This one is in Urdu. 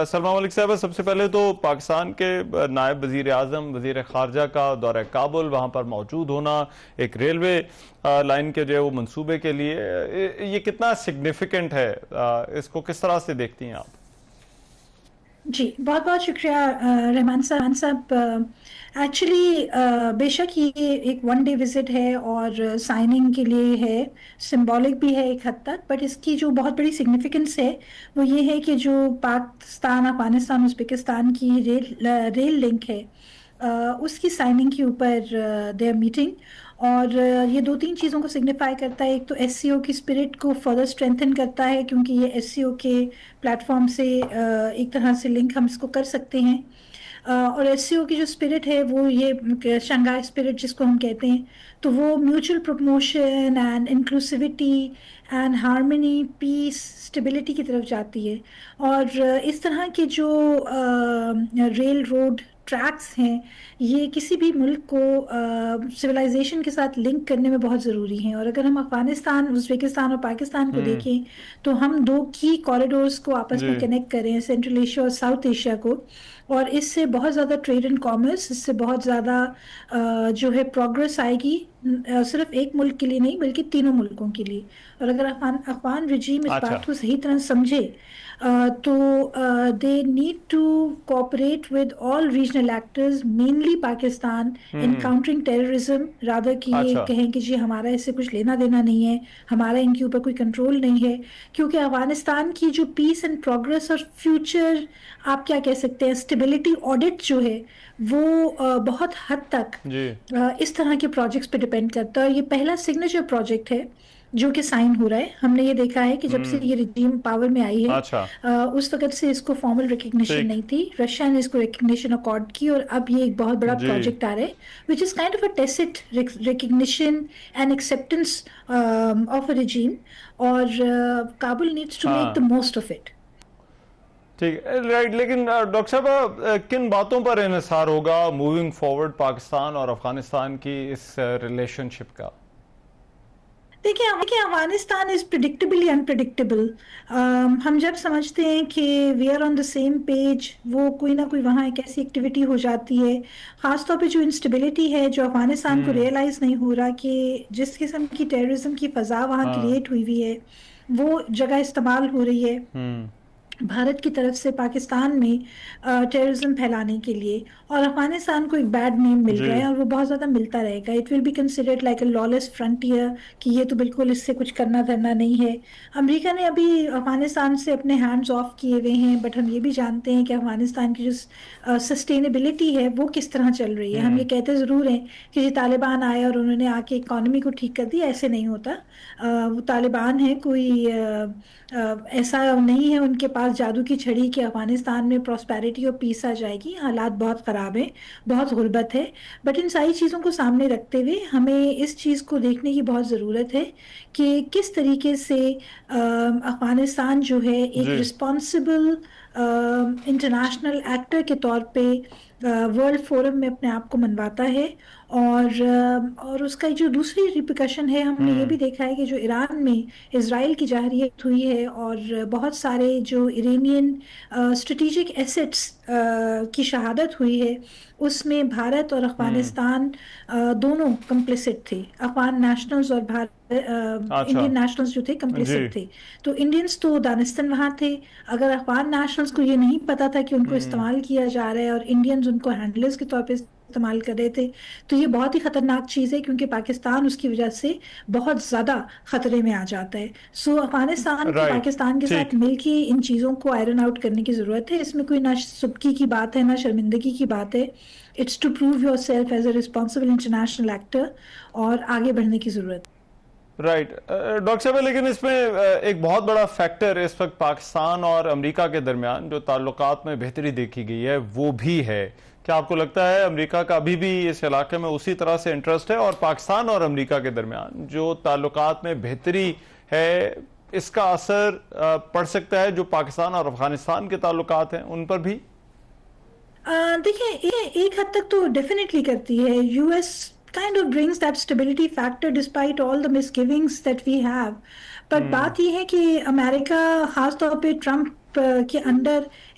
سلما ملک صاحبہ، سب سے پہلے تو پاکستان کے نائب وزیر اعظم وزیر خارجہ کا دورہ کابل، وہاں پر موجود ہونا ایک ریلوے لائن کے جو ہے وہ منصوبے کے لیے، یہ کتنا سگنیفیکنٹ ہے؟ اس کو کس طرح سے دیکھتی ہیں آپ؟ جی بہت بہت شکریہ رحمان صاحب. ایکچولی بے شک یہ ایک ون ڈے وزٹ ہے اور سائننگ کے لیے ہے، سمبولک بھی ہے ایک حد تک، بٹ اس کی جو بہت بڑی سگنیفیکنس ہے وہ یہ ہے کہ جو پاکستان افغانستان ازبکستان کی ریل لنک ہے اس کی سائننگ کے اوپر دے میٹنگ، اور یہ دو تین چیزوں کو سگنیفائی کرتا ہے. ایک تو ایس سی او کی اسپرٹ کو فردر اسٹرینتھن کرتا ہے، کیونکہ یہ ایس سی او کے پلیٹ فارم سے ایک طرح سے لنک ہم اس کو کر سکتے ہیں، اور ایس سی او کی جو اسپرٹ ہے وہ یہ شنگھائی اسپرٹ جس کو ہم کہتے ہیں، تو وہ mutual promotion and inclusivity and harmony, peace, stability کی طرف جاتی ہے. اور اس طرح کے جو ریل روڈ ٹریکس ہیں یہ کسی بھی ملک کو سویلائزیشن کے ساتھ لنک کرنے میں بہت ضروری ہیں. اور اگر ہم افغانستان، ازبکستان اور پاکستان کو دیکھیں تو ہم دو کی کوریڈورز کو آپس میں کنیکٹ کریں، سینٹرل ایشیا اور ساؤتھ ایشیا کو، اور اس سے بہت زیادہ ٹریڈ اینڈ کامرس، اس سے بہت زیادہ جو ہے پروگرس آئے گی، صرف ایک ملک کے لیے نہیں بلکہ تینوں ملکوں کے لیے. اور اگر افغان رجیم اس بات کو صحیح طرح سمجھے تو they need to cooperate with all regional actors, mainly Pakistan, in countering terrorism, rather کہ یہ کہیں کہ جی ہمارا اس سے کچھ لینا دینا نہیں ہے، ہمارا ان کے اوپر کوئی کنٹرول نہیں ہے. کیونکہ افغانستان کی جو پیس اینڈ پروگرس اور فیوچر آپ کیا کہہ سکتے ہیں اسٹیبلٹی آڈٹ جو ہے وہ بہت حد تک اس طرح کے پروجیکٹس پہ ڈیپینڈ کرتا ہے. اور یہ پہلا سگنیچر پروجیکٹ ہے جو کہ سائن ہو رہا ہے. ہم نے یہ دیکھا ہے کہ جب سے یہ رجیم پاور میں آئی ہے اس وقت سے اس کو فارمل ریکگنیشن نہیں تھی، رشیا نے اس کو ریکگنیشن اکارڈ کی، اور اب یہ ایک بہت بڑا پروجیکٹ آ رہا ہے which is kind of a tacit recognition and acceptance of a regime، اور Kabul needs to make the most of it. ٹھیک ہے، رائٹ. لیکن ڈاکٹر صاحب کن باتوں پر انحصار ہوگا موونگ فارورڈ پاکستان اور افغانستان کی اس ریلیشن شپ کا؟ دیکھیں افغانستان از پریڈکٹیبلی انپریڈکٹیبل. ہم جب سمجھتے ہیں کہ we are on the same page, وہ کوئی نہ کوئی وہاں ایک ایسی ایکٹیویٹی ہو جاتی ہے، خاص طور پہ جو انسٹیبلٹی ہے، جو افغانستان کو ریئلائز نہیں ہو رہا کہ جس قسم کی ٹیررزم کی فضا وہاں کریٹ ہوئی ہے وہ جگہ استعمال ہو رہی ہے بھارت کی طرف سے پاکستان میں ٹیررزم پھیلانے کے لیے، اور افغانستان کو ایک بیڈ نیم مل رہا ہے اور وہ بہت زیادہ ملتا رہے گا. It will be considered like a lawless frontier کہ یہ تو بالکل اس سے کچھ کرنا دھرنا نہیں ہے. امریکہ نے ابھی افغانستان سے اپنے ہینڈز آف کیے ہوئے ہیں، بٹ ہم یہ بھی جانتے ہیں کہ افغانستان کی جو سسٹینیبلٹی ہے وہ کس طرح چل رہی ہے. ہم یہ کہتے ضرور ہیں کہ یہ طالبان آئے اور انہوں نے آ کے اکانومی کو ٹھیک کر دیا، ایسے نہیں ہوتا. وہ طالبان ہیں، کوئی ایسا نہیں ہے ان کے پاس جادو کی چھڑی کہ افغانستان میں پراسپیرٹی اور پیس آ جائے گی. حالات بہت خراب ہیں، بہت غربت ہے، بٹ ان ساری چیزوں کو سامنے رکھتے ہوئے ہمیں اس چیز کو دیکھنے کی بہت ضرورت ہے کہ کس طریقے سے افغانستان جو ہے ایک رسپانسبل انٹرنیشنل ایکٹر کے طور پہ ورلڈ فورم میں اپنے آپ کو منواتا ہے. اور اس کا جو دوسری ریپیکشن ہے، ہم نے یہ بھی دیکھا ہے کہ جو ایران میں اسرائیل کی جارحیت ہوئی ہے اور بہت سارے جو ایرانین اسٹریٹجک ایسٹس کی شہادت ہوئی ہے، اس میں بھارت اور افغانستان دونوں کمپلیسٹ تھے. افغان نیشنلز اور انڈین نیشنلز جو تھے کمپلیسٹ تھے. تو انڈینز تو دانستان وہاں تھے. اگر افغان نیشنلز کو یہ نہیں پتا تھا کہ ان کو استعمال کیا جا رہا ہے اور انڈینز ان کو ہینڈلرز کے طور پہ استعمال کر رہے تھے، تو یہ بہت ہی خطرناک چیز ہے، کیونکہ پاکستان اس کی وجہ سے بہت زیادہ خطرے میں آ جاتا ہے. سو افغانستان کو پاکستان کے ساتھ مل کے ان چیزوں کو آئرن آؤٹ کرنے کی ضرورت ہے. اس میں کوئی نہ سبکی کی بات ہے نہ شرمندگی کی بات ہے. It's to prove yourself as a responsible international actor, اور آگے بڑھنے کی ضرورت. رائٹ ڈاکٹر صاحب، لیکن اس میں ایک بہت بڑا فیکٹر اس وقت پاکستان اور امریکہ کے درمیان جو تعلقات میں بہتری دیکھی گئی ہے وہ بھی ہے. کیا آپ کو لگتا ہے امریکہ کا ابھی بھی اس علاقے میں اسی طرح سے انٹرسٹ ہے، اور پاکستان اور امریکہ کے درمیان جو تعلقات میں بہتری ہے اس کا اثر پڑ سکتا ہے جو پاکستان اور افغانستان کے تعلقات ہیں ان پر بھی؟ دیکھیں ایک حد تک تو ڈیفینیٹلی کرتی ہے. U S kind of brings that stability factor despite all the misgivings that we have. But بات یہ ہے کہ امریکہ خاص طور پہ ٹرمپ کے انڈر